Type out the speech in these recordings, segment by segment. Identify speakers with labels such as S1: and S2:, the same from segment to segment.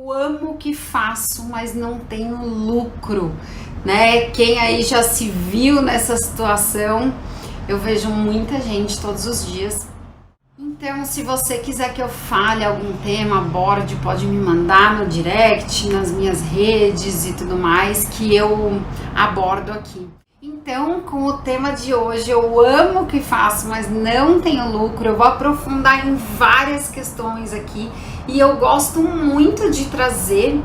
S1: Eu amo o que faço, mas não tenho lucro, né? Quem aí já se viu nessa situação, eu vejo muita gente todos os dias. Então, se você quiser que eu fale algum tema, aborde, pode me mandar no direct, nas minhas redes e tudo mais, que eu abordo aqui. Então, com o tema de hoje, eu amo o que faço, mas não tenho lucro. Eu vou aprofundar em várias questões aqui e eu gosto muito de trazer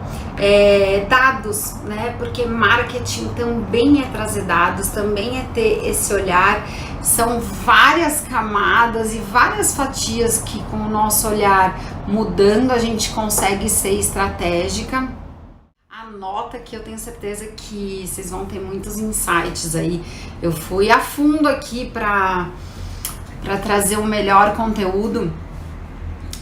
S1: dados, né? Porque marketing também é trazer dados, também é ter esse olhar. São várias camadas e várias fatias que, com o nosso olhar mudando, a gente consegue ser estratégica. Anota que eu tenho certeza que vocês vão ter muitos insights aí. Eu fui a fundo aqui para trazer o melhor conteúdo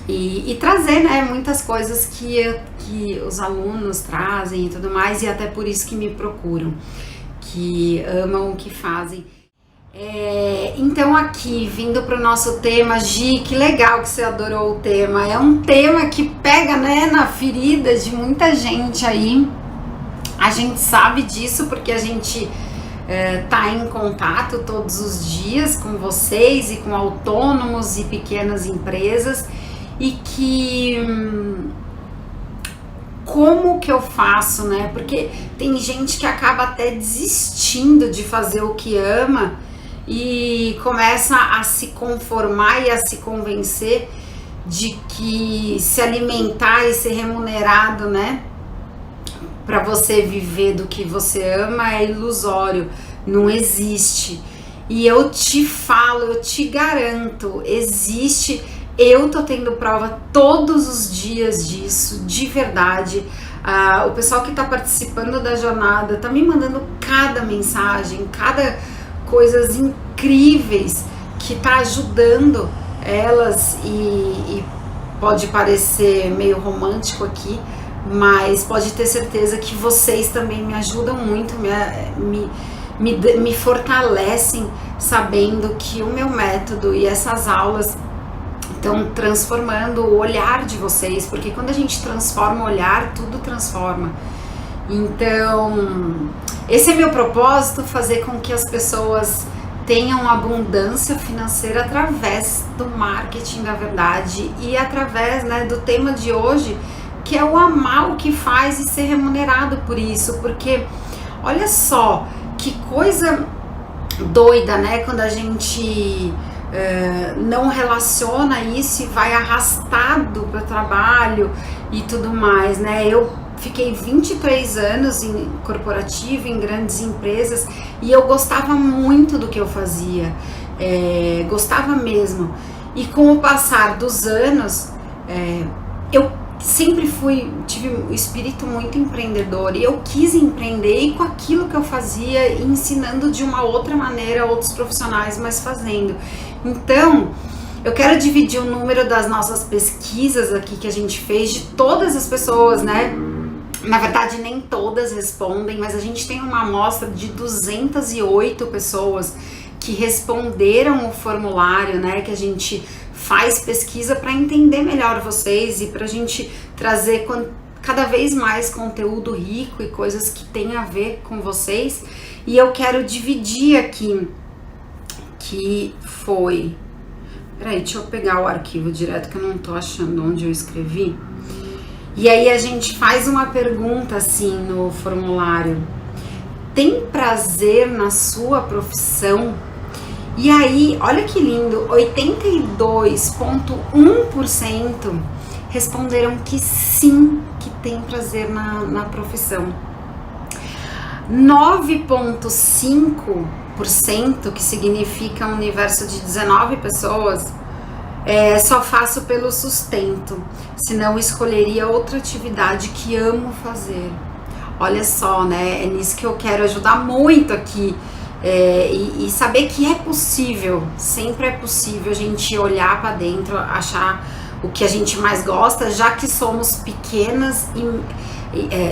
S1: e trazer, né, muitas coisas que os alunos trazem e tudo mais, e até por isso que me procuram, que amam o que fazem. Então aqui, vindo para o nosso tema, Gi, que legal que você adorou o tema. É um tema que pega, né, na ferida de muita gente aí. A gente sabe disso porque a gente tá em contato todos os dias com vocês e com autônomos e pequenas empresas, e que como que eu faço, né? Porque tem gente que acaba até desistindo de fazer o que ama e começa a se conformar e a se convencer de que se alimentar e ser remunerado, né, para você viver do que você ama é ilusório, não existe. E eu te falo, eu te garanto, existe. Eu tô tendo prova todos os dias disso, de verdade. O pessoal que tá participando da jornada tá me mandando cada mensagem, cada coisas incríveis que tá ajudando elas, e pode parecer meio romântico aqui, mas pode ter certeza que vocês também me ajudam muito, me fortalecem sabendo que o meu método e essas aulas estão transformando o olhar de vocês, porque quando a gente transforma o olhar, tudo transforma. Então, esse é meu propósito, fazer com que as pessoas tenham abundância financeira através do marketing da verdade e através, né, do tema de hoje, que é o amar o que faz e ser remunerado por isso. Porque olha só que coisa doida, né, quando a gente não relaciona isso e vai arrastado para o trabalho e tudo mais, né? Eu fiquei 23 anos em corporativo, em grandes empresas, e eu gostava muito do que eu fazia, gostava mesmo. E com o passar dos anos, eu sempre tive um espírito muito empreendedor, e eu quis empreender e com aquilo que eu fazia, ensinando de uma outra maneira outros profissionais, mas fazendo. Então, eu quero dividir o número das nossas pesquisas aqui que a gente fez, de todas as pessoas, né? Na verdade, nem todas respondem, mas a gente tem uma amostra de 208 pessoas que responderam o formulário, né? Que a gente faz pesquisa para entender melhor vocês e para a gente trazer cada vez mais conteúdo rico e coisas que tem a ver com vocês. E eu quero dividir aqui, que foi... Peraí, deixa eu pegar o arquivo direto, que eu não tô achando onde eu escrevi. E aí a gente faz uma pergunta assim no formulário: tem prazer na sua profissão? E aí, olha que lindo, 82,1% responderam que sim, que tem prazer na profissão. 9,5%, que significa um universo de 19 pessoas, só faço pelo sustento, senão escolheria outra atividade que amo fazer. Olha só, né? É nisso que eu quero ajudar muito aqui. E saber que é possível, sempre é possível a gente olhar para dentro, achar o que a gente mais gosta, já que somos pequenas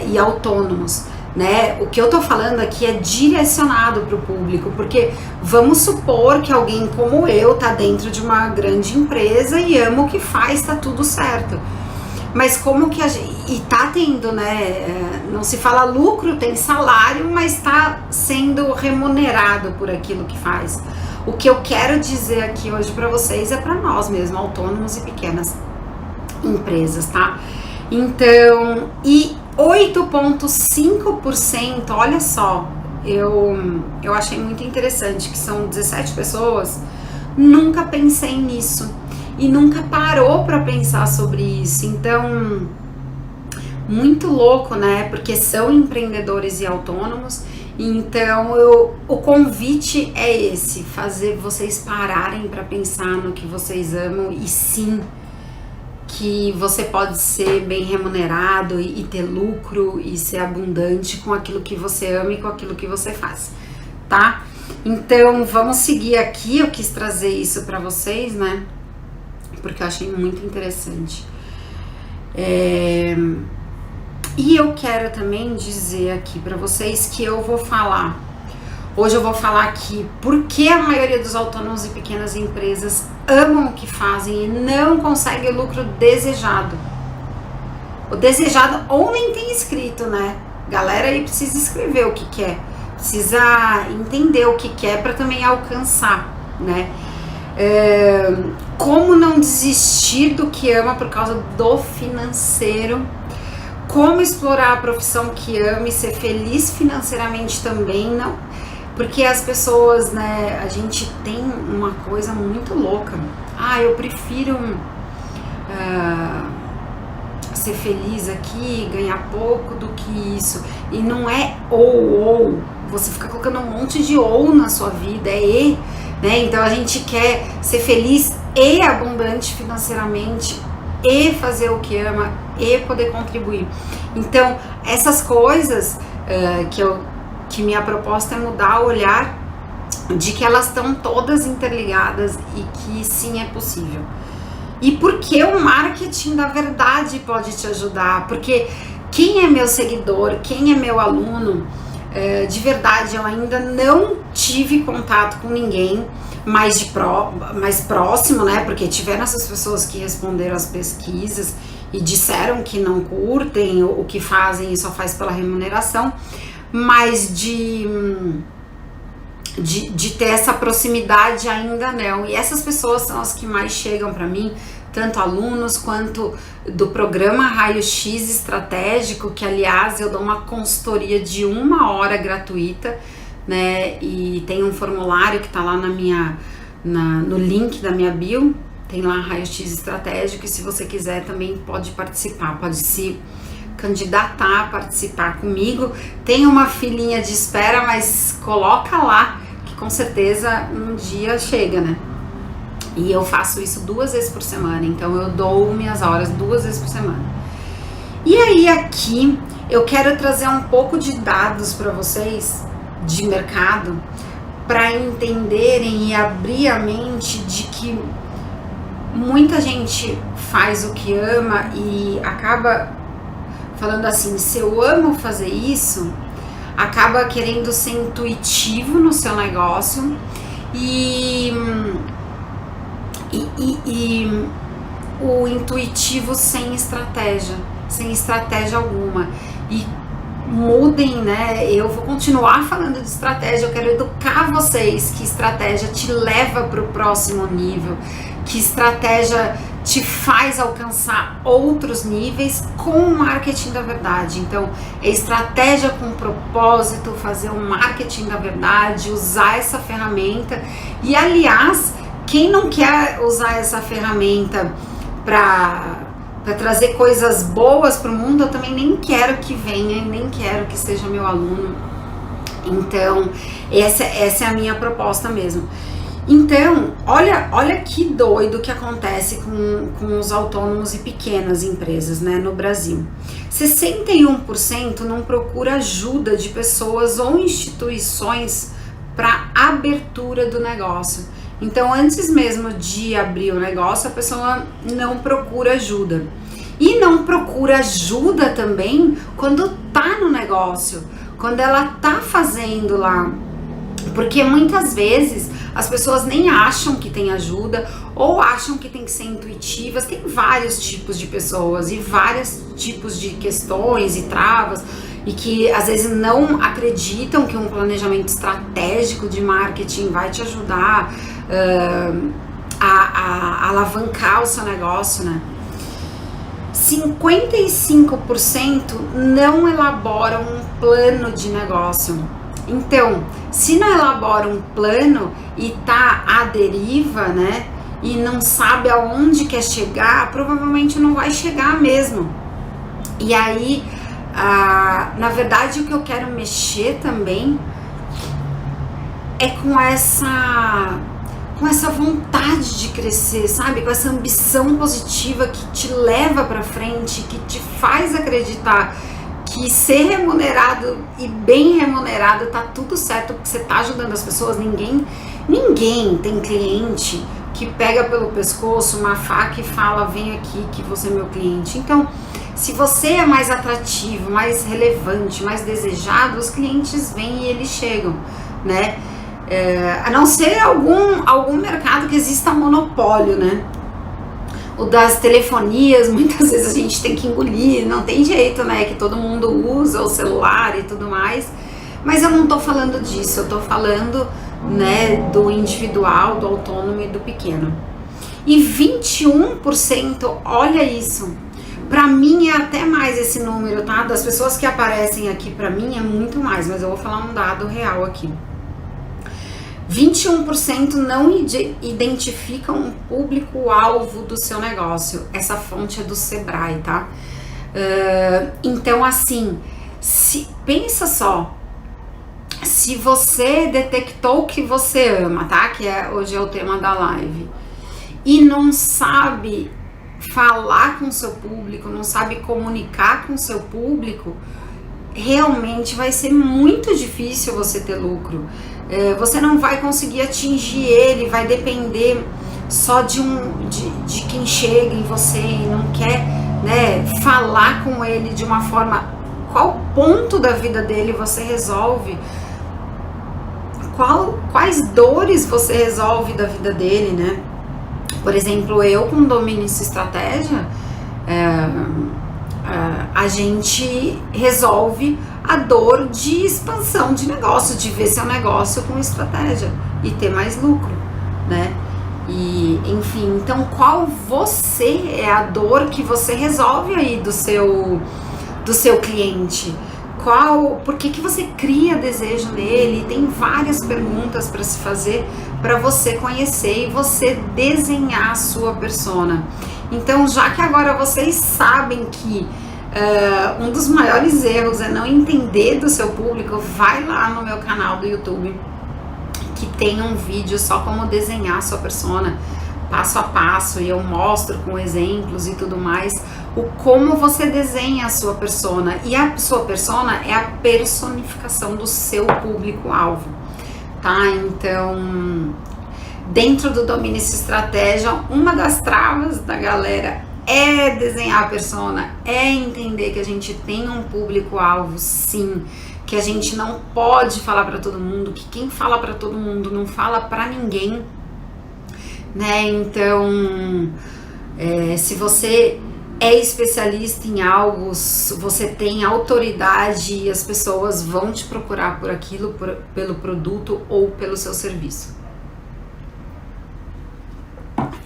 S1: e autônomos, né? O que eu tô falando aqui é direcionado para o público, porque vamos supor que alguém como eu tá dentro de uma grande empresa e ama o que faz, tá tudo certo. Mas como que e tá tendo, né? Não se fala lucro, tem salário, mas tá sendo remunerado por aquilo que faz. O que eu quero dizer aqui hoje para vocês é para nós mesmo, autônomos e pequenas empresas, tá? Então, e 8,5%, olha só, eu achei muito interessante, que são 17 pessoas, nunca pensei nisso e nunca parou para pensar sobre isso. Então, muito louco, né? Porque são empreendedores e autônomos. Então, o convite é esse, fazer vocês pararem para pensar no que vocês amam e sim, que você pode ser bem remunerado e ter lucro e ser abundante com aquilo que você ama e com aquilo que você faz, tá? Então, vamos seguir aqui. Eu quis trazer isso para vocês, né? Porque eu achei muito interessante. E eu quero também dizer aqui para vocês que hoje eu vou falar aqui por que a maioria dos autônomos e pequenas empresas amam o que fazem e não conseguem o lucro desejado. O desejado ou nem tem escrito, né? Galera aí precisa escrever o que quer, precisa entender o que quer para também alcançar, né? Como não desistir do que ama por causa do financeiro, como explorar a profissão que ama e ser feliz financeiramente também, não, porque as pessoas, né, a gente tem uma coisa muito louca, eu prefiro ser feliz aqui, ganhar pouco do que isso, e não é ou, você fica colocando um monte de ou na sua vida, né? Então a gente quer ser feliz e abundante financeiramente e fazer o que ama e poder contribuir. Então essas coisas que minha proposta é mudar o olhar de que elas estão todas interligadas e que sim, é possível. E porque o marketing da verdade pode te ajudar, porque quem é meu seguidor, quem é meu aluno, de verdade, eu ainda não tive contato com ninguém mais próximo, né? Porque tiveram essas pessoas que responderam as pesquisas e disseram que não curtem o que fazem e só faz pela remuneração, mas de ter essa proximidade ainda não. E essas pessoas são as que mais chegam para mim, tanto alunos quanto do programa Raio-X Estratégico, que aliás eu dou uma consultoria de 1 hora gratuita, né? E tem um formulário que tá lá no link da minha bio, tem lá Raio-X Estratégico, e se você quiser também pode participar, pode se candidatar a participar comigo. Tem uma filinha de espera, mas coloca lá que com certeza um dia chega, né? E eu faço isso 2 vezes por semana, então eu dou minhas horas 2 vezes por semana. E aí aqui eu quero trazer um pouco de dados para vocês de mercado, para entenderem e abrir a mente de que muita gente faz o que ama e acaba falando assim, se eu amo fazer isso, acaba querendo ser intuitivo no seu negócio e o intuitivo sem estratégia alguma. E mudem, né? Eu vou continuar falando de estratégia, eu quero educar vocês que estratégia te leva para o próximo nível, que estratégia te faz alcançar outros níveis com o marketing da verdade. Então, é estratégia com propósito, fazer o marketing da verdade, usar essa ferramenta. E aliás, quem não quer usar essa ferramenta para trazer coisas boas para o mundo, eu também nem quero que venha, nem quero que seja meu aluno. Então, essa é a minha proposta mesmo. Então, olha que doido que acontece com os autônomos e pequenas empresas, né, no Brasil. 61% não procura ajuda de pessoas ou instituições para abertura do negócio. Então, antes mesmo de abrir o negócio, a pessoa não procura ajuda. E não procura ajuda também quando tá no negócio, quando ela tá fazendo lá. Porque muitas vezes as pessoas nem acham que tem ajuda ou acham que tem que ser intuitivas. Tem vários tipos de pessoas e vários tipos de questões e travas, e que às vezes não acreditam que um planejamento estratégico de marketing vai te ajudar a alavancar o seu negócio, né? 55% não elaboram um plano de negócio. Então, se não elabora um plano e tá à deriva, né, e não sabe aonde quer chegar, provavelmente não vai chegar mesmo. E aí, na verdade, o que eu quero mexer também é com essa vontade de crescer, sabe? Com essa ambição positiva que te leva pra frente, que te faz acreditar que ser remunerado e bem remunerado tá tudo certo, porque você tá ajudando as pessoas. Ninguém tem cliente que pega pelo pescoço uma faca e fala, vem aqui que você é meu cliente. Então, se você é mais atrativo, mais relevante, mais desejado, os clientes vêm e eles chegam, né? A não ser algum mercado que exista monopólio, né? O das telefonias, muitas vezes a gente tem que engolir, não tem jeito, né? Que todo mundo usa o celular e tudo mais. Mas eu não tô falando disso, eu tô falando, né, do individual, do autônomo e do pequeno. E 21%, olha isso, pra mim é até mais esse número, tá? Das pessoas que aparecem aqui, pra mim é muito mais, mas eu vou falar um dado real aqui. 21% não identificam um público-alvo do seu negócio. Essa fonte é do Sebrae, tá? Então, assim, pensa só, se você detectou que você ama, tá? Que hoje é o tema da live, e não sabe falar com o seu público, não sabe comunicar com o seu público, realmente vai ser muito difícil você ter lucro. Você não vai conseguir atingir ele, vai depender só de quem chega em você e não quer, né, falar com ele de uma forma. Qual ponto da vida dele você resolve? Quais dores você resolve da vida dele, né? Por exemplo, eu com domínio e estratégia, a gente resolve a dor de expansão de negócio, de ver seu negócio com estratégia e ter mais lucro, né? E, enfim, então qual é a dor que você resolve aí do seu cliente? Por que você cria desejo nele? Tem várias perguntas para se fazer para você conhecer e você desenhar a sua persona. Então, já que agora vocês sabem que um dos maiores erros é não entender do seu público, vai lá no meu canal do YouTube, que tem um vídeo só como desenhar a sua persona, passo a passo, e eu mostro com exemplos e tudo mais, como você desenha a sua persona. E a sua persona é a personificação do seu público-alvo, tá? Então, dentro do domínio e estratégia, uma das travas da galera é desenhar a persona, é entender que a gente tem um público-alvo, sim, que a gente não pode falar para todo mundo, que quem fala para todo mundo não fala para ninguém, né? Então, se você é especialista em algo, você tem autoridade e as pessoas vão te procurar por aquilo, pelo produto ou pelo seu serviço.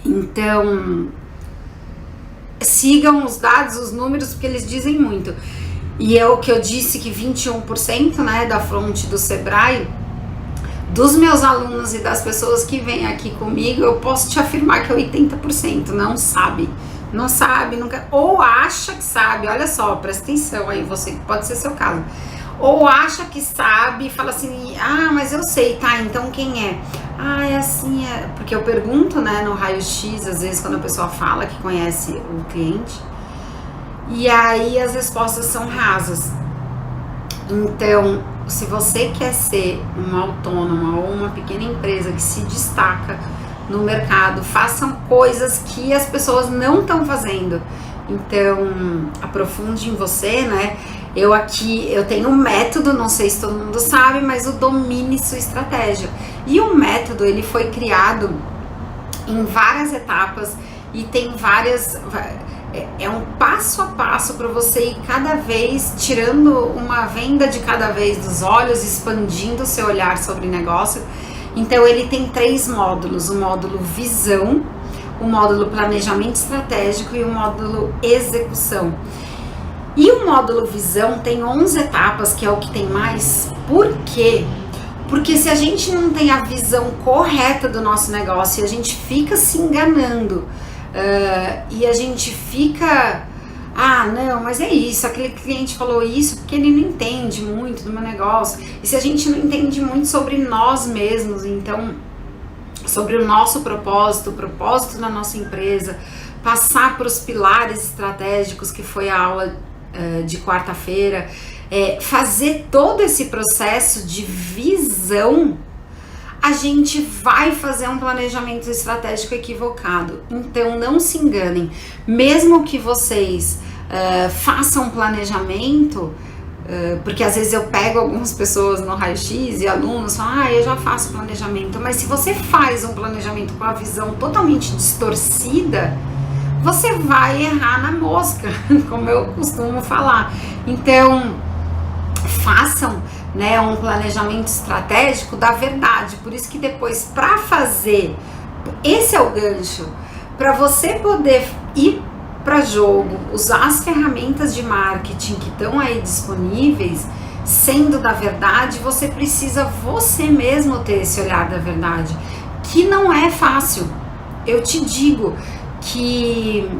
S1: Então, sigam os dados, os números, porque eles dizem muito. E é o que eu disse, que 21%, né, da fonte do Sebrae, dos meus alunos e das pessoas que vêm aqui comigo, eu posso te afirmar que é 80% não sabe, nunca, ou acha que sabe. Olha só, presta atenção aí, você, pode ser seu caso, ou acha que sabe e fala assim, mas eu sei, tá, então quem é? É assim, porque eu pergunto, né, no raio-x, às vezes, quando a pessoa fala que conhece o cliente, e aí as respostas são rasas. Então, se você quer ser uma autônoma ou uma pequena empresa que se destaca no mercado, façam coisas que as pessoas não estão fazendo. Então, aprofunde em você, né? Eu tenho um método, não sei se todo mundo sabe, mas o domine sua estratégia. E o método, ele foi criado em várias etapas e tem várias... é um passo a passo para você ir cada vez tirando uma venda de cada vez dos olhos, expandindo o seu olhar sobre o negócio. Então ele tem 3 módulos: o módulo visão, o módulo planejamento estratégico e o módulo execução. E o módulo visão tem 11 etapas, que é o que tem mais. Por quê? Porque se a gente não tem a visão correta do nosso negócio e a gente fica se enganando, e a gente fica, não, mas é isso, aquele cliente falou isso porque ele não entende muito do meu negócio. E se a gente não entende muito sobre nós mesmos, então, sobre o nosso propósito, o propósito da nossa empresa, passar para os pilares estratégicos, que foi a aula de quarta-feira, fazer todo esse processo de visão, a gente vai fazer um planejamento estratégico equivocado. Então não se enganem, mesmo que vocês façam um planejamento, porque às vezes eu pego algumas pessoas no raio-x e alunos falam, eu já faço planejamento, mas se você faz um planejamento com a visão totalmente distorcida, você vai errar na mosca, como eu costumo falar. Então façam, né, um planejamento estratégico da verdade. Por isso que depois, para fazer, esse é o gancho, para você poder ir para jogo, usar as ferramentas de marketing que estão aí disponíveis, sendo da verdade, você precisa você mesmo ter esse olhar da verdade, que não é fácil. Eu te digo que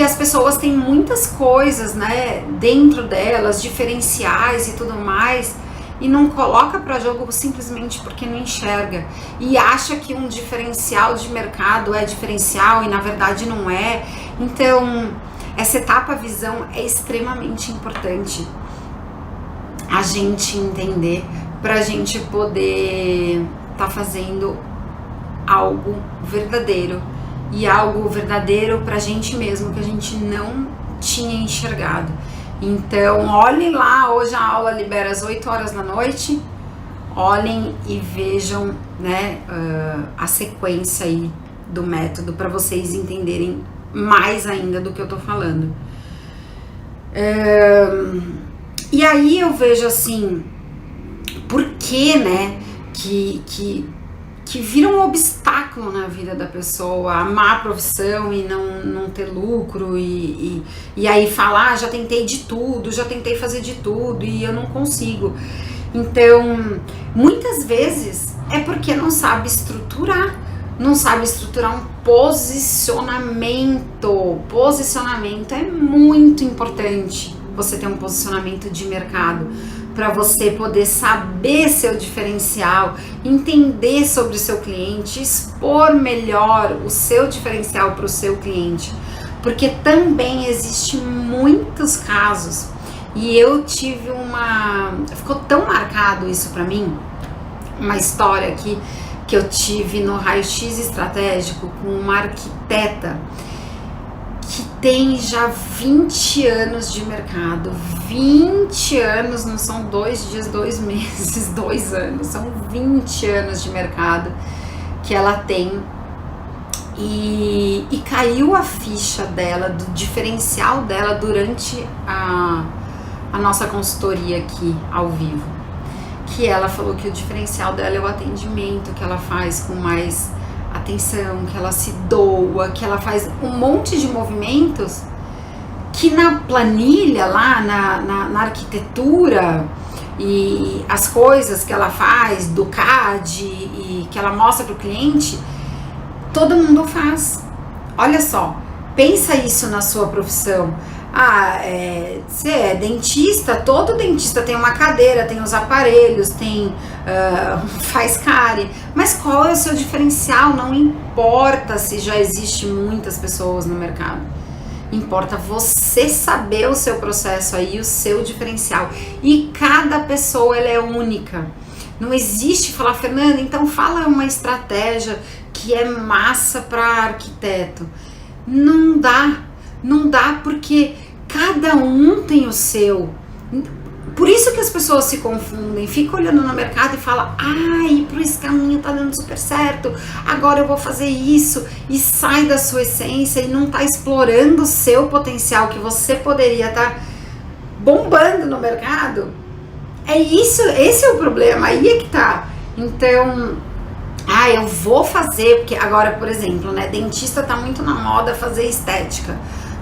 S1: as pessoas têm muitas coisas, né, dentro delas, diferenciais e tudo mais, e não coloca para jogo simplesmente porque não enxerga e acha que um diferencial de mercado é diferencial e na verdade não é. Então essa etapa visão é extremamente importante a gente entender, para a gente poder estar fazendo algo verdadeiro, e algo verdadeiro pra gente mesmo, que a gente não tinha enxergado. Então olhem lá, hoje a aula libera às 8 horas da noite, olhem e vejam, né, a sequência aí do método, para vocês entenderem mais ainda do que eu tô falando. E aí eu vejo assim, por que, né, que vira um obstáculo na vida da pessoa, amar a profissão e não ter lucro, e aí falar, já tentei de tudo, já tentei fazer de tudo e eu não consigo. Então, muitas vezes é porque não sabe estruturar um posicionamento. Posicionamento é muito importante, você ter um posicionamento de mercado, para você poder saber seu diferencial, entender sobre o seu cliente, expor melhor o seu diferencial para o seu cliente, porque também existe muitos casos, e eu tive ficou tão marcado isso para mim, uma história aqui que eu tive no raio-x estratégico com uma arquiteta que tem já 20 anos de mercado. 20 anos, não são 2 dias, 2 meses, 2 anos, são 20 anos de mercado que ela tem, e caiu a ficha dela, do diferencial dela durante a nossa consultoria aqui ao vivo, que ela falou que o diferencial dela é o atendimento, que ela faz com mais atenção, que ela se doa, que ela faz um monte de movimentos que na planilha lá, na arquitetura, e as coisas que ela faz do CAD e que ela mostra para o cliente, todo mundo faz. Olha só, pensa isso na sua profissão. Você é dentista, todo dentista tem uma cadeira, tem os aparelhos, faz cárie, mas qual é o seu diferencial? Não importa se já existe muitas pessoas no mercado, importa você saber o seu processo aí, o seu diferencial, e cada pessoa ela é única. Não existe falar, Fernanda, então fala uma estratégia que é massa para arquiteto. Não dá porque cada um tem o seu. Por isso que as pessoas se confundem, ficam olhando no mercado e falam, ai, por esse caminho tá dando super certo, agora eu vou fazer isso, e sai da sua essência e não tá explorando o seu potencial que você poderia estar bombando no mercado. É isso, esse é o problema, aí é que tá. Então, eu vou fazer, porque agora, por exemplo, né, dentista tá muito na moda fazer estética,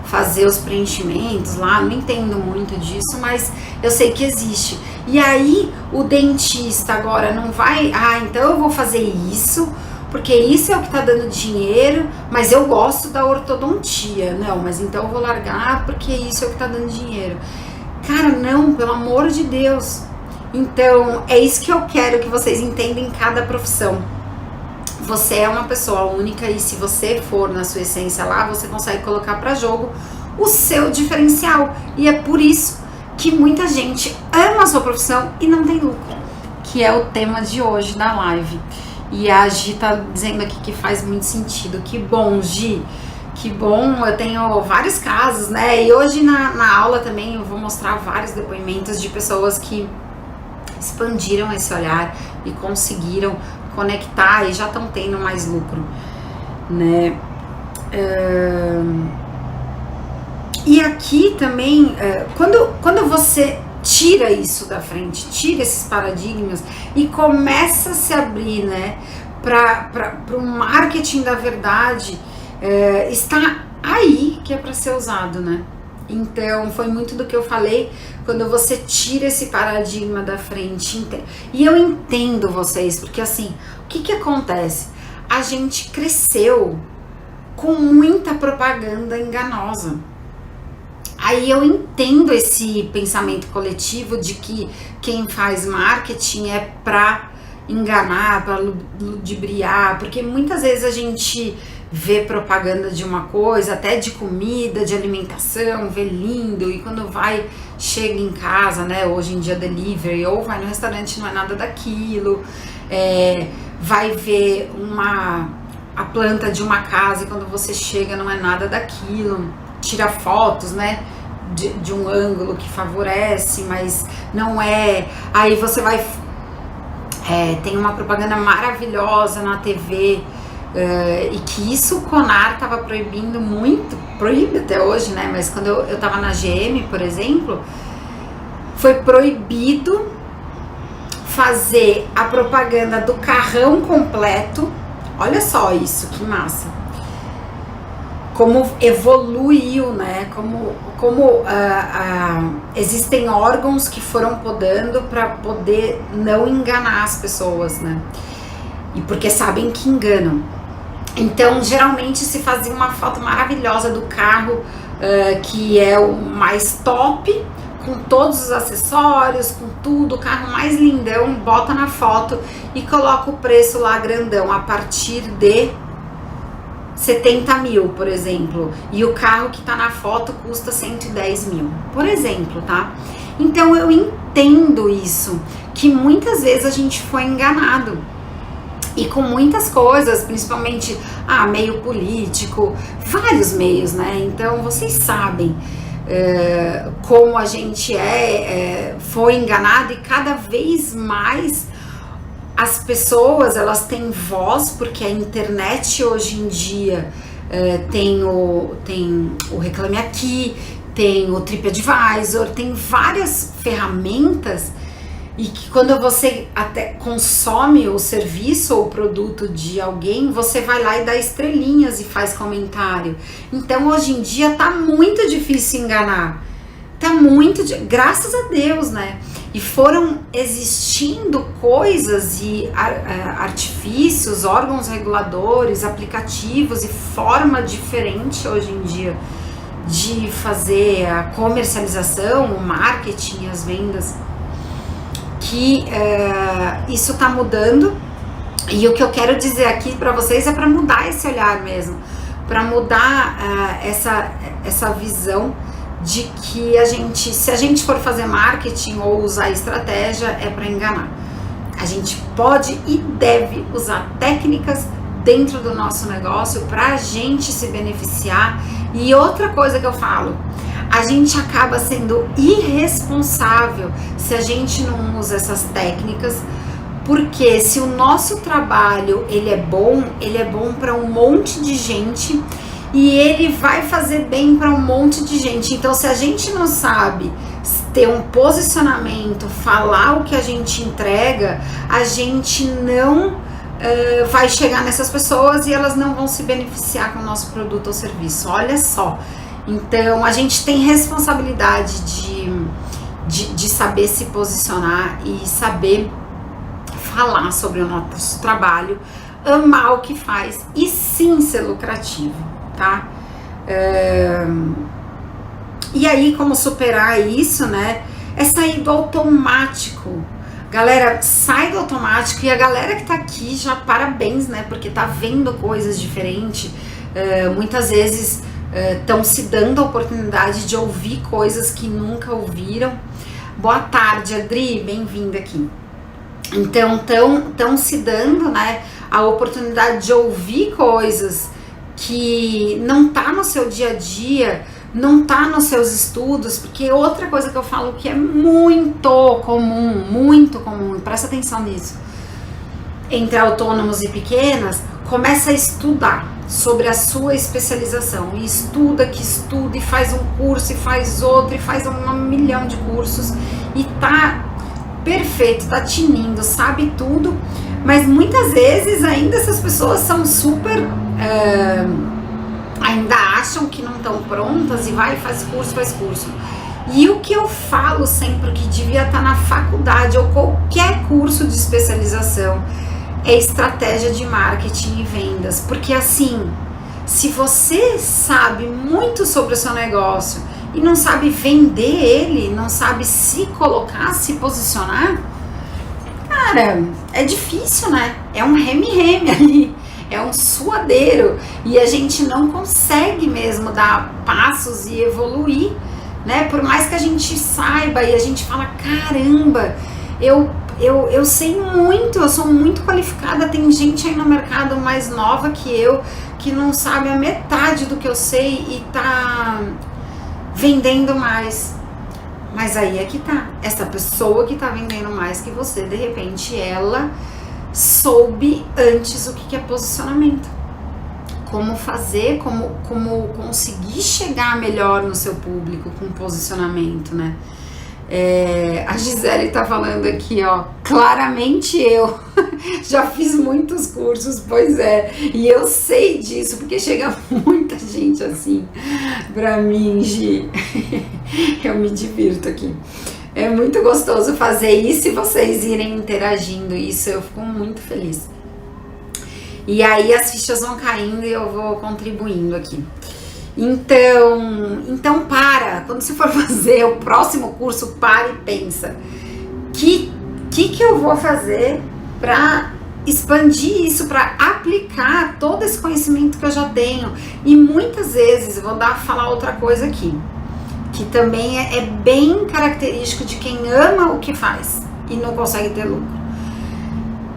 S1: fazer os preenchimentos lá, não entendo muito disso, mas eu sei que existe. E aí o dentista agora não vai, então eu vou fazer isso, porque isso é o que tá dando dinheiro, mas eu gosto da ortodontia. Não, mas então eu vou largar porque isso é o que tá dando dinheiro. Cara, não, pelo amor de Deus. Então, é isso que eu quero que vocês entendam em cada profissão. Você é uma pessoa única e se você for na sua essência lá, você consegue colocar para jogo o seu diferencial. E é por isso que muita gente ama a sua profissão e não tem lucro, que é o tema de hoje da live. E a Gi tá dizendo aqui que faz muito sentido. Que bom, Gi, que bom. Eu tenho vários casos, né? E hoje na aula também eu vou mostrar vários depoimentos de pessoas que expandiram esse olhar e conseguiram conectar e já estão tendo mais lucro, né? E aqui também, quando você tira isso da frente, tira esses paradigmas e começa a se abrir, né, para o marketing da verdade, está aí que é para ser usado, né? Então, foi muito do que eu falei, quando você tira esse paradigma da frente. E eu entendo vocês, porque assim, o que acontece? A gente cresceu com muita propaganda enganosa. Aí eu entendo esse pensamento coletivo de que quem faz marketing é pra enganar, pra ludibriar, porque muitas vezes a gente vê propaganda de uma coisa, até de comida, de alimentação, vê lindo, e quando chega em casa, né, hoje em dia delivery, ou vai no restaurante, não é nada daquilo, vai ver a planta de uma casa e quando você chega não é nada daquilo, tira fotos, né, de um ângulo que favorece, mas não é, aí você vai, tem uma propaganda maravilhosa na TV, e que isso o CONAR estava proibindo muito, proíbe até hoje, né? Mas quando eu estava na GM, por exemplo, foi proibido fazer a propaganda do carrão completo. Olha só isso, que massa! Como evoluiu, né? Como existem órgãos que foram podando para poder não enganar as pessoas, né? E porque sabem que enganam. Então, geralmente se fazia uma foto maravilhosa do carro, que é o mais top, com todos os acessórios, com tudo, o carro mais lindão, bota na foto e coloca o preço lá grandão, a partir de 70 mil, por exemplo. E o carro que tá na foto custa 110 mil, por exemplo, tá? Então, eu entendo isso, que muitas vezes a gente foi enganado. E com muitas coisas, principalmente meio político, vários meios, né? Então vocês sabem como a gente foi enganado, e cada vez mais as pessoas, elas têm voz, porque a internet hoje em dia tem o Reclame Aqui, tem o TripAdvisor, tem várias ferramentas. E que quando você até consome o serviço ou o produto de alguém, você vai lá e dá estrelinhas e faz comentário. Então hoje em dia tá muito difícil enganar. Tá muito, graças a Deus, né? E foram existindo coisas e artifícios, órgãos reguladores, aplicativos e forma diferente hoje em dia de fazer a comercialização, o marketing, as vendas, que isso tá mudando. E o que eu quero dizer aqui para vocês é para mudar esse olhar mesmo, para mudar essa visão de que se a gente for fazer marketing ou usar estratégia, é para enganar. A gente pode e deve usar técnicas dentro do nosso negócio para a gente se beneficiar. E outra coisa que eu falo, a gente acaba sendo irresponsável se a gente não usa essas técnicas, porque se o nosso trabalho ele é bom para um monte de gente e ele vai fazer bem para um monte de gente. Então, se a gente não sabe ter um posicionamento, falar o que a gente entrega, a gente não vai chegar nessas pessoas e elas não vão se beneficiar com o nosso produto ou serviço. Olha só. Então, a gente tem responsabilidade de saber se posicionar e saber falar sobre o nosso trabalho, amar o que faz e sim ser lucrativo, tá? E aí, como superar isso, né? É sair do automático. Galera, sai do automático. E a galera que tá aqui, já parabéns, né? Porque tá vendo coisas diferentes. Muitas vezes estão se dando a oportunidade de ouvir coisas que nunca ouviram. Boa tarde, Adri, bem-vinda aqui. Então, estão se dando, né, a oportunidade de ouvir coisas que não tá no seu dia a dia, não tá nos seus estudos, porque outra coisa que eu falo que é muito comum, presta atenção nisso, entre autônomos e pequenas, começa a estudar sobre a sua especialização, e estuda, e faz um curso, e faz outro, e faz 1 milhão de cursos, e tá perfeito, tá tinindo, sabe tudo, mas muitas vezes ainda essas pessoas são super, ainda acham que não estão prontas e faz curso. E o que eu falo sempre que devia estar na faculdade ou qualquer curso de especialização é estratégia de marketing e vendas, porque assim, se você sabe muito sobre o seu negócio e não sabe vender ele, não sabe se colocar, se posicionar, cara, é difícil, né? É um reme-reme ali, é um suadeiro, e a gente não consegue mesmo dar passos e evoluir, né? Por mais que a gente saiba e a gente fala, caramba, eu sei muito, eu sou muito qualificada, tem gente aí no mercado mais nova que eu, que não sabe a metade do que eu sei e tá vendendo mais. Mas aí é que tá, essa pessoa que tá vendendo mais que você, de repente ela soube antes o que é posicionamento, como fazer, como conseguir chegar melhor no seu público com posicionamento, né? A Gisele tá falando aqui, ó, claramente eu já fiz muitos cursos, pois é, e eu sei disso, porque chega muita gente assim pra mim, Gi. Eu me divirto aqui. É muito gostoso fazer isso e vocês irem interagindo, isso eu fico muito feliz. E aí as fichas vão caindo e eu vou contribuindo aqui. Então quando você for fazer o próximo curso, para e pensa, que eu vou fazer para expandir isso, para aplicar todo esse conhecimento que eu já tenho. E muitas vezes, eu vou falar outra coisa aqui, que também é bem característico de quem ama o que faz e não consegue ter lucro.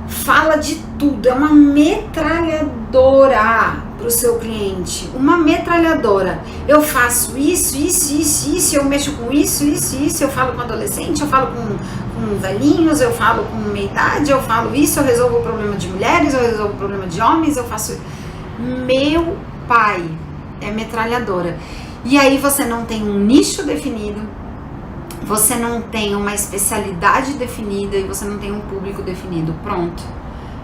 S1: Fala de tudo, é uma metralhadora para o seu cliente, uma metralhadora. Eu faço isso, eu mexo com isso, eu falo com adolescente, eu falo com velhinhos, eu falo com meia idade, eu falo isso, eu resolvo o problema de mulheres, eu resolvo o problema de homens, eu faço... Meu pai, é metralhadora. E aí você não tem um nicho definido, você não tem uma especialidade definida e você não tem um público definido. Pronto.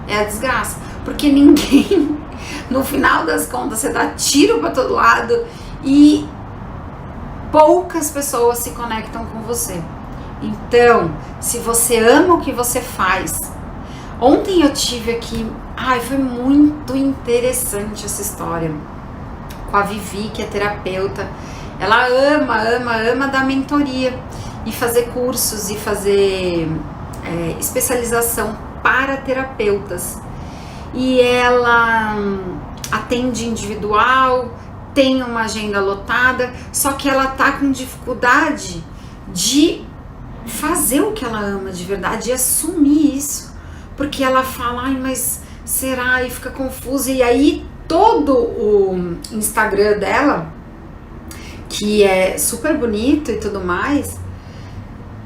S1: É a desgraça. Porque ninguém, no final das contas, você dá tiro para todo lado e poucas pessoas se conectam com você. Então, se você ama o que você faz... Ontem eu tive aqui... foi muito interessante essa história. Com a Vivi, que é terapeuta. Ela ama dar mentoria e fazer cursos e fazer especialização para terapeutas. E ela atende individual, tem uma agenda lotada, só que ela tá com dificuldade de fazer o que ela ama de verdade e assumir isso, porque ela fala, mas será? E fica confusa, e aí todo o Instagram dela, que é super bonito e tudo mais,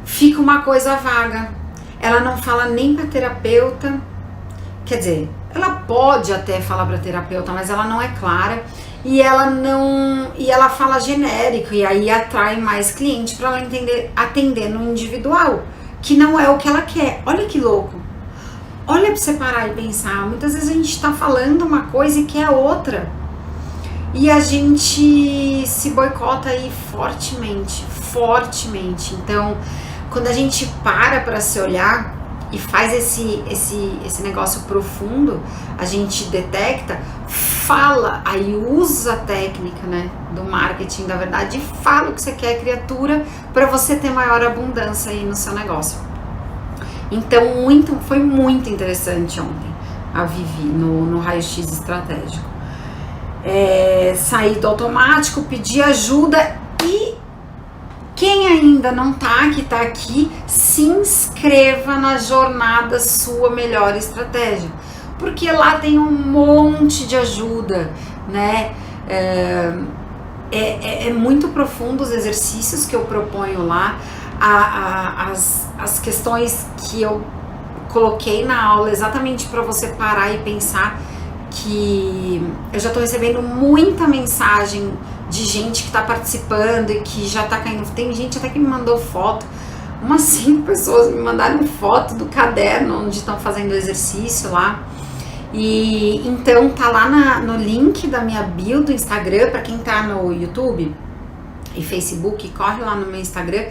S1: fica uma coisa vaga. Ela não fala nem para terapeuta, quer dizer, ela pode até falar para terapeuta, mas ela não é clara e ela fala genérico e aí atrai mais cliente para ela atender no individual, que não é o que ela quer. Olha que louco. Olha para você parar e pensar, muitas vezes a gente está falando uma coisa e quer outra. E a gente se boicota aí fortemente. Então, quando a gente para se olhar e faz esse negócio profundo, a gente detecta, fala, aí usa a técnica, né, do marketing, da verdade, e fala o que você quer, criatura, para você ter maior abundância aí no seu negócio. Então, foi muito interessante ontem a Vivi no raio-x estratégico. Sair do automático, pedir ajuda e quem ainda não tá, que tá aqui, se inscreva na jornada Sua Melhor Estratégia, porque lá tem um monte de ajuda, né? É muito profundo os exercícios que eu proponho lá, as questões que eu coloquei na aula exatamente para você parar e pensar, que eu já tô recebendo muita mensagem de gente que tá participando e que já tá caindo. Tem gente até que me mandou foto, umas 5 pessoas me mandaram foto do caderno onde estão fazendo o exercício lá. E então tá lá no link da minha bio do Instagram, para quem tá no YouTube e Facebook, corre lá no meu Instagram,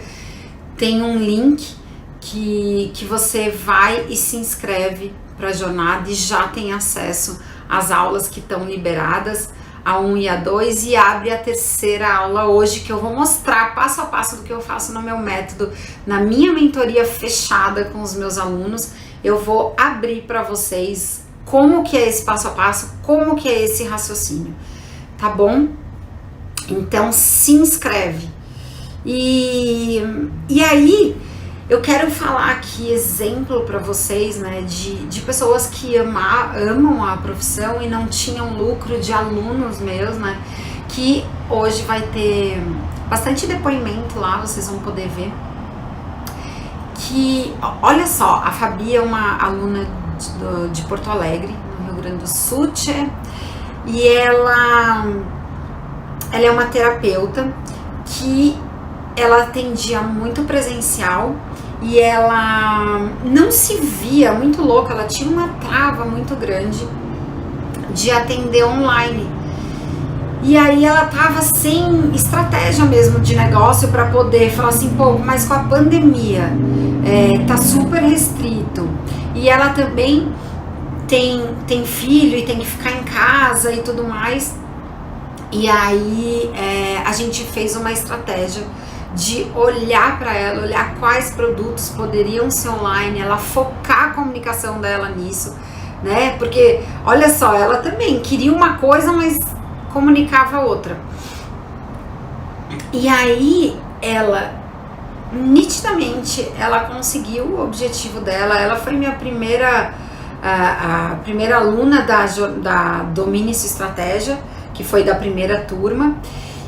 S1: tem um link que você vai e se inscreve para a jornada e já tem acesso às aulas que estão liberadas, a 1 e a 2, e abre a terceira aula hoje, que eu vou mostrar passo a passo do que eu faço no meu método, na minha mentoria fechada com os meus alunos. Eu vou abrir para vocês como que é esse passo a passo, como que é esse raciocínio, tá bom? Então se inscreve. E aí eu quero falar aqui exemplo para vocês, né, de pessoas que amam a profissão e não tinham lucro, de alunos meus, né, que hoje vai ter bastante depoimento lá, vocês vão poder ver. Que, olha só, a Fabi é uma aluna de Porto Alegre, no Rio Grande do Sul, e ela é uma terapeuta que ela atendia muito presencial e ela não se via, muito louca, ela tinha uma trava muito grande de atender online. E aí ela tava sem estratégia mesmo de negócio para poder falar assim, pô, mas com a pandemia tá super restrito. E ela também tem filho e tem que ficar em casa e tudo mais. E aí a gente fez uma estratégia de olhar para ela, olhar quais produtos poderiam ser online, ela focar a comunicação dela nisso, né? Porque, olha só, ela também queria uma coisa, mas comunicava outra. E aí, ela, nitidamente, ela conseguiu o objetivo dela. Ela foi minha a primeira aluna da Domine Sua Estratégia, que foi da primeira turma.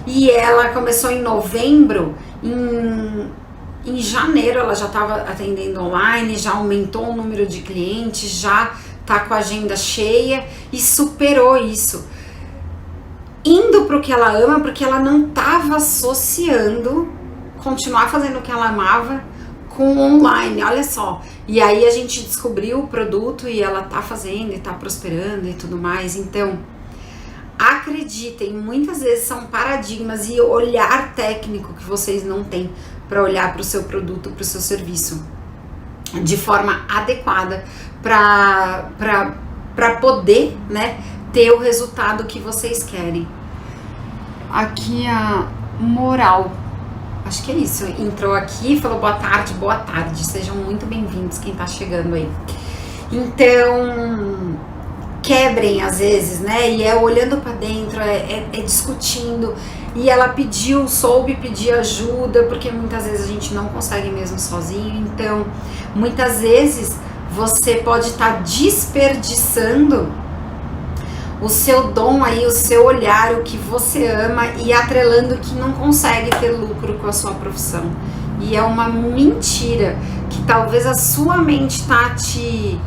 S1: E ela começou em novembro, em janeiro ela já estava atendendo online, já aumentou o número de clientes, já está com a agenda cheia e superou isso. Indo para o que ela ama, porque ela não estava associando continuar fazendo o que ela amava com online, olha só. E aí a gente descobriu o produto e ela tá fazendo e tá prosperando e tudo mais. Então, acreditem, muitas vezes são paradigmas e olhar técnico que vocês não têm para olhar para o seu produto, para o seu serviço de forma adequada para poder, né, ter o resultado que vocês querem. Aqui a Moral, acho que é isso, entrou aqui, falou boa tarde, sejam muito bem-vindos quem tá chegando aí. Então, quebrem às vezes, né, e olhando para dentro, discutindo, e ela soube pedir ajuda, porque muitas vezes a gente não consegue mesmo sozinho. Então, muitas vezes você pode estar desperdiçando o seu dom aí, o seu olhar, o que você ama e atrelando que não consegue ter lucro com a sua profissão. E é uma mentira que talvez a sua mente tá te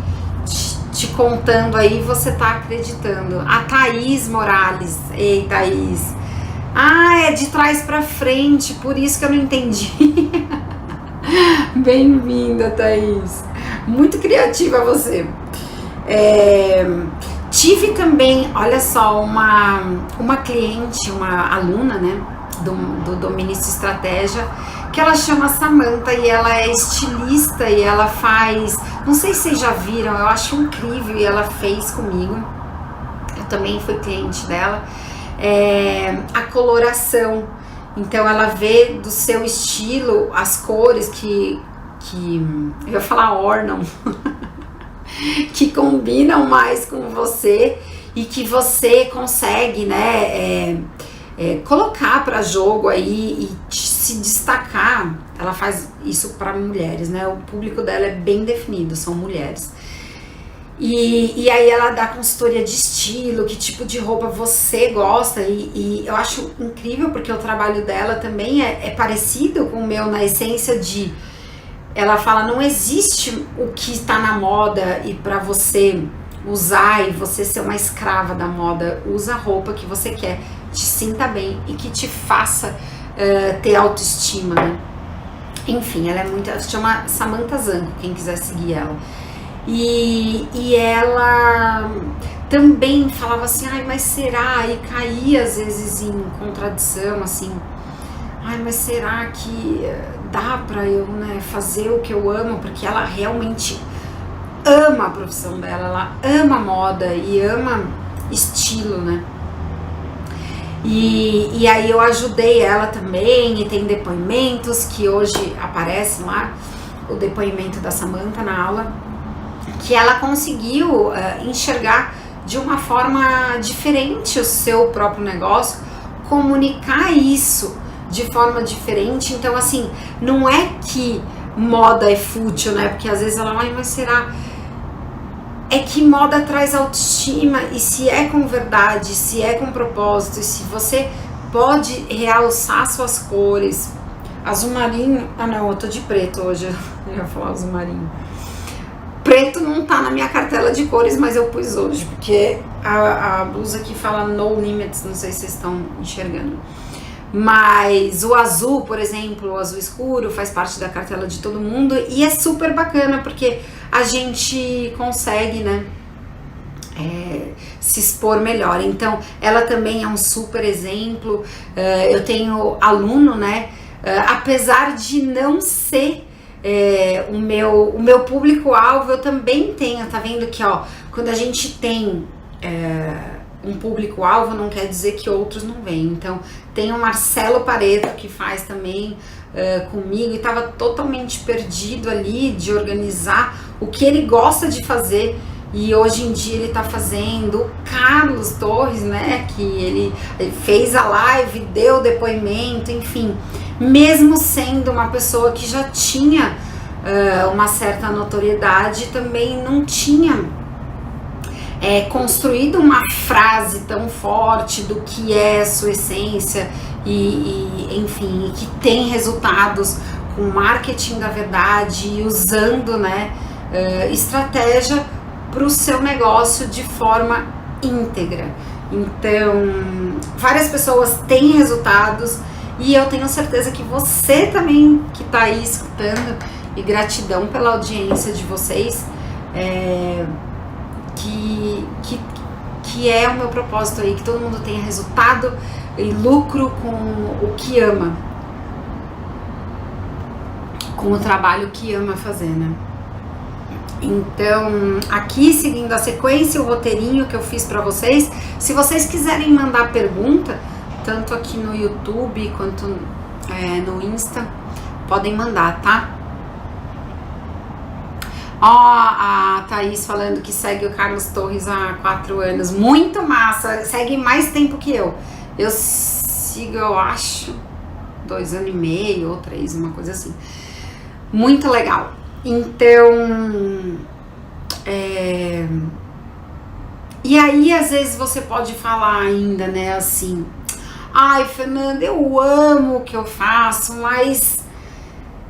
S1: contando aí, você tá acreditando. A Thaís Morales, ei Thaís, é de trás pra frente, por isso que eu não entendi. Bem-vinda, Thaís, muito criativa você. Tive também, olha só, uma cliente, uma aluna, né, do Domínio Estratégia, que ela chama Samantha e ela é estilista e ela faz, não sei se vocês já viram, eu acho incrível, e ela fez comigo, eu também fui cliente dela, a coloração. Então ela vê do seu estilo as cores que eu ia falar ornam, que combinam mais com você e que você consegue, né, colocar para jogo aí e se destacar. Ela faz isso para mulheres, né? O público dela é bem definido, são mulheres. E aí ela dá consultoria de estilo, que tipo de roupa você gosta, e eu acho incrível porque o trabalho dela também é parecido com o meu na essência de, ela fala, não existe o que está na moda e para você usar e você ser uma escrava da moda, usa a roupa que você quer, te sinta bem e que te faça ter autoestima, né? Enfim, ela se chama Samantha Zanco, quem quiser seguir ela. E ela também falava assim, mas será? E caía às vezes em contradição, assim, mas será que dá pra eu, né, fazer o que eu amo? Porque ela realmente ama a profissão dela, ela ama moda e ama estilo, né? E aí eu ajudei ela também, e tem depoimentos que hoje aparecem lá, o depoimento da Samantha na aula, que ela conseguiu enxergar de uma forma diferente o seu próprio negócio, comunicar isso de forma diferente. Então assim, não é que moda é fútil, né? Porque às vezes ela vai, mas será? É que moda traz autoestima, e se é com verdade, se é com propósito, e se você pode realçar suas cores. Azul marinho, não, eu tô de preto hoje, eu ia falar azul marinho. Preto não tá na minha cartela de cores, mas eu pus hoje, porque a blusa aqui fala No Limits, não sei se vocês estão enxergando. Mas o azul, por exemplo, o azul escuro, faz parte da cartela de todo mundo e é super bacana, porque a gente consegue, né, se expor melhor. Então, ela também é um super exemplo. Eu tenho aluno, né, apesar de não ser o meu público-alvo, eu também tenho, tá vendo aqui, ó, quando a gente tem um público-alvo, não quer dizer que outros não vêm. Então, tem o Marcelo Pareto, que faz também comigo, e estava totalmente perdido ali de organizar o que ele gosta de fazer, e hoje em dia ele está fazendo. O Carlos Torres, né, que ele fez a live, deu depoimento, enfim, mesmo sendo uma pessoa que já tinha uma certa notoriedade, também não tinha construído uma frase tão forte do que é a sua essência enfim, que tem resultados com marketing da verdade e usando, né, estratégia para o seu negócio de forma íntegra. Então, várias pessoas têm resultados e eu tenho certeza que você também que está aí escutando, e gratidão pela audiência de vocês, que é o meu propósito aí, que todo mundo tenha resultado e lucro com o que ama, com o trabalho que ama fazer, né? Então, aqui seguindo a sequência, o roteirinho que eu fiz para vocês, se vocês quiserem mandar pergunta, tanto aqui no YouTube quanto no Insta, podem mandar, tá? Ó, a Thaís falando que segue o Carlos Torres há 4 anos. Muito massa, segue mais tempo que eu. Eu sigo, eu acho, 2 anos e meio ou 3, uma coisa assim. Muito legal. Então, E aí, às vezes, você pode falar ainda, né, assim, ai, Fernanda, eu amo o que eu faço, mas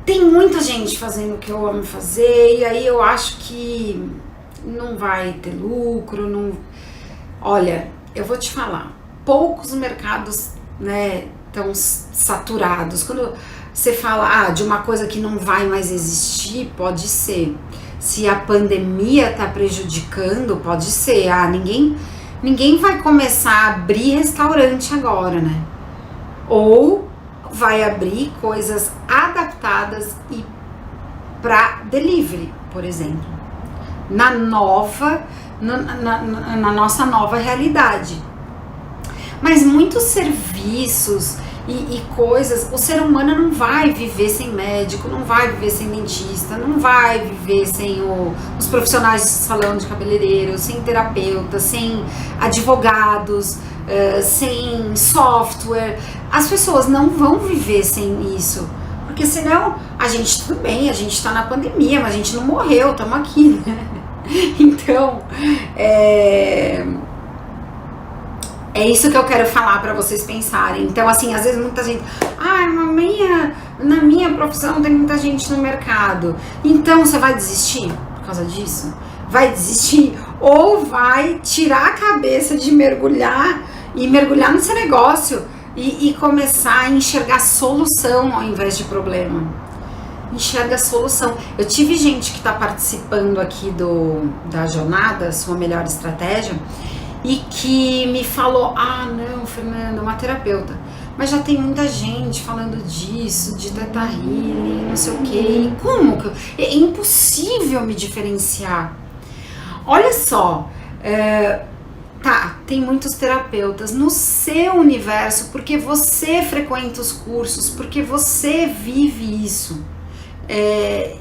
S1: tem muita gente fazendo o que eu amo fazer, e aí eu acho que não vai ter lucro, não... Olha, eu vou te falar, poucos mercados, né, estão saturados. Quando você fala de uma coisa que não vai mais existir, pode ser. Se a pandemia está prejudicando, pode ser. Ninguém vai começar a abrir restaurante agora, né? Ou vai abrir coisas adaptadas e para delivery, por exemplo, na nossa nova realidade. Mas muitos serviços e coisas, o ser humano não vai viver sem médico, não vai viver sem dentista, não vai viver sem os profissionais de salão de cabeleireiro, sem terapeuta, sem advogados, sem software. As pessoas não vão viver sem isso, porque senão tudo bem, a gente tá na pandemia, mas a gente não morreu, estamos aqui, né? Então, é isso que eu quero falar pra vocês pensarem. Então, assim, às vezes muita gente... na minha profissão tem muita gente no mercado. Então, você vai desistir por causa disso? Vai desistir? Ou vai tirar a cabeça de mergulhar no seu negócio e começar a enxergar solução ao invés de problema? Enxerga a solução. Eu tive gente que tá participando aqui da jornada, Sua Melhor Estratégia, e que me falou, não, Fernanda, uma terapeuta, mas já tem muita gente falando disso, de Theta Healing, não sei o que, como que é impossível me diferenciar. Olha só, tem muitos terapeutas no seu universo, porque você frequenta os cursos, porque você vive isso.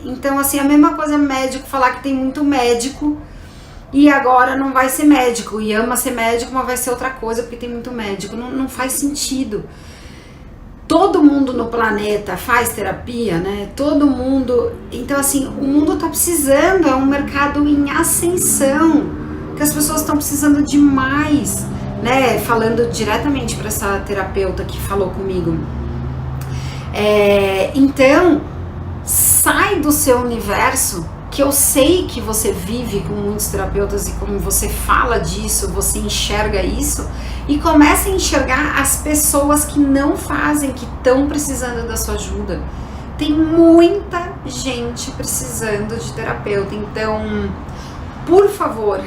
S1: Então, assim, a mesma coisa médico falar que tem muito médico e agora não vai ser médico, e ama ser médico, mas vai ser outra coisa porque tem muito médico. Não faz sentido. Todo mundo no planeta faz terapia, né? Todo mundo... Então, assim, o mundo tá precisando, é um mercado em ascensão, que as pessoas estão precisando demais, né? Falando diretamente para essa terapeuta que falou comigo. Então, sai do seu universo, que eu sei que você vive com muitos terapeutas e como você fala disso, você enxerga isso, e começa a enxergar as pessoas que não fazem, que estão precisando da sua ajuda. Tem muita gente precisando de terapeuta, então, por favor,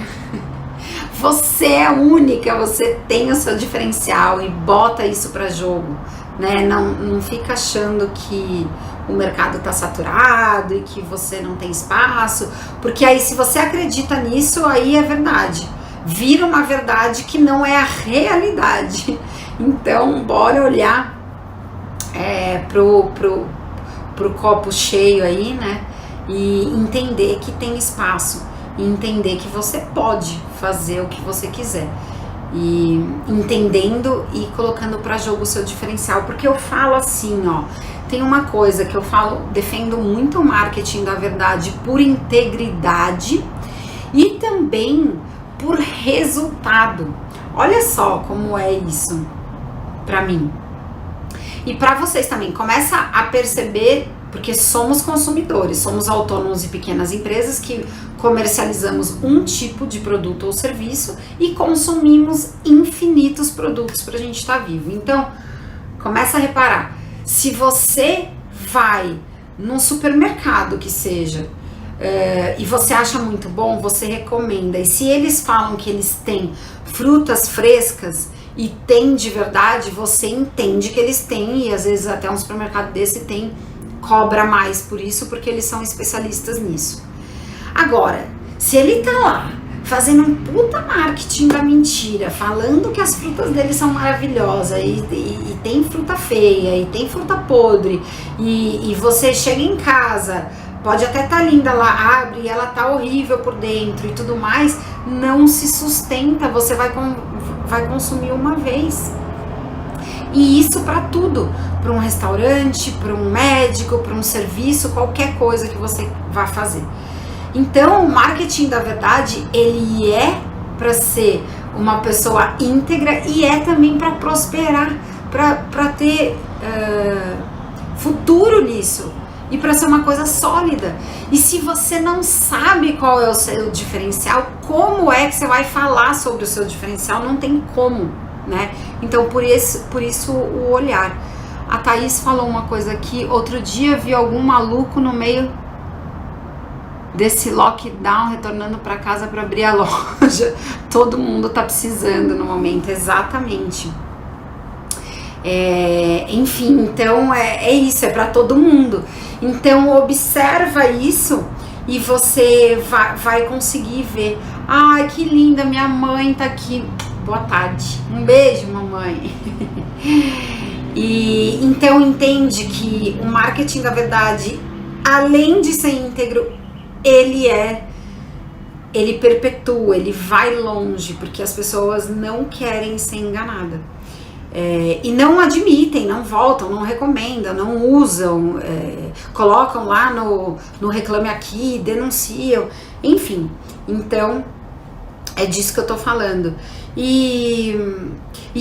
S1: você é única, você tem o seu diferencial e bota isso para jogo, né? Não fica achando que o mercado está saturado e que você não tem espaço, porque aí se você acredita nisso, aí é verdade, vira uma verdade que não é a realidade. Então bora olhar pro copo cheio aí, né, e entender que tem espaço, e entender que você pode fazer o que você quiser, e entendendo e colocando para jogo o seu diferencial, porque eu falo assim, tem uma coisa que eu falo, defendo muito o marketing da verdade por integridade e também por resultado. Olha só como é isso pra mim. E pra vocês também, começa a perceber, porque somos consumidores, somos autônomos e pequenas empresas que comercializamos um tipo de produto ou serviço e consumimos infinitos produtos pra gente estar vivo. Então, começa a reparar. Se você vai num supermercado que seja, e você acha muito bom, você recomenda. E se eles falam que eles têm frutas frescas e tem de verdade, você entende que eles têm, e às vezes até um supermercado desse cobra mais por isso, porque eles são especialistas nisso. Agora, se ele tá lá fazendo um puta marketing da mentira, falando que as frutas dele são maravilhosas e tem fruta feia e tem fruta podre, e você chega em casa, pode até estar linda lá, abre e ela tá horrível por dentro e tudo mais, não se sustenta, você vai consumir uma vez. E isso para tudo, para um restaurante, para um médico, para um serviço, qualquer coisa que você vá fazer. Então, o marketing da verdade, ele é para ser uma pessoa íntegra e é também para prosperar, para ter futuro nisso e para ser uma coisa sólida. E se você não sabe qual é o seu diferencial, como é que você vai falar sobre o seu diferencial? Não tem como, né? Então por isso o olhar. A Thaís falou uma coisa aqui, outro dia vi algum maluco no meio desse lockdown retornando para casa para abrir a loja. Todo mundo tá precisando no momento, exatamente. Enfim, então é isso, é para todo mundo. Então observa isso e você vai conseguir ver. Ai, que linda, minha mãe tá aqui. Boa tarde, um beijo, mamãe. E então entende que o marketing da verdade, além de ser íntegro, ele perpetua, ele vai longe, porque as pessoas não querem ser enganadas. E não admitem, não voltam, não recomendam, não usam, colocam lá no Reclame Aqui, denunciam, enfim. Então, é disso que eu tô falando. E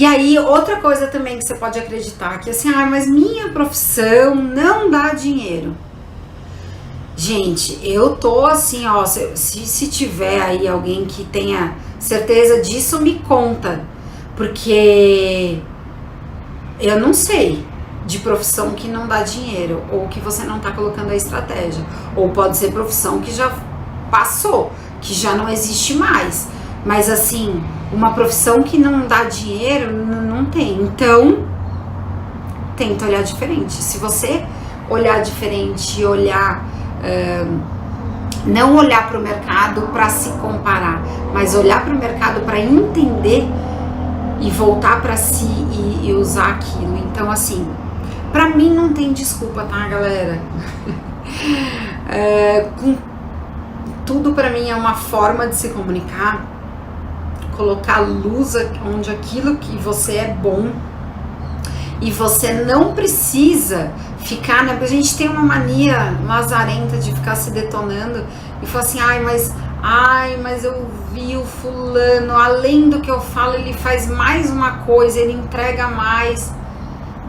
S1: aí, outra coisa também que você pode acreditar, que assim, mas minha profissão não dá dinheiro. Gente, eu tô assim, ó, se tiver aí alguém que tenha certeza disso, me conta, porque eu não sei de profissão que não dá dinheiro, ou que você não tá colocando a estratégia, ou pode ser profissão que já passou, que já não existe mais, mas assim, uma profissão que não dá dinheiro, não tem. Então, tenta olhar diferente. Se você olhar diferente e olhar, não olhar para o mercado para se comparar, mas olhar para o mercado para entender e voltar para si e usar aquilo. Então, assim, para mim não tem desculpa, tá, galera? Tudo para mim é uma forma de se comunicar, colocar luz onde aquilo que você é bom, e você não precisa ficar, né? Porque a gente tem uma mania lazarenta de ficar se detonando e falar assim, mas eu vi o fulano, além do que eu falo, ele faz mais uma coisa, ele entrega mais.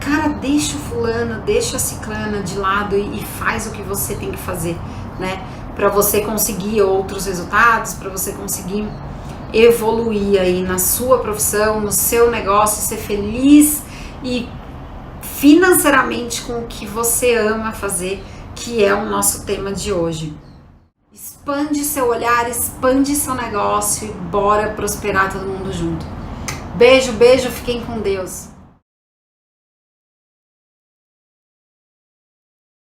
S1: Cara, deixa o fulano, deixa a ciclana de lado e faz o que você tem que fazer, né? Para você conseguir outros resultados, para você conseguir evoluir aí na sua profissão, no seu negócio, ser feliz e financeiramente com o que você ama fazer, que é o nosso tema de hoje. Expande seu olhar, expande seu negócio e bora prosperar todo mundo junto. Beijo, beijo, fiquem com Deus.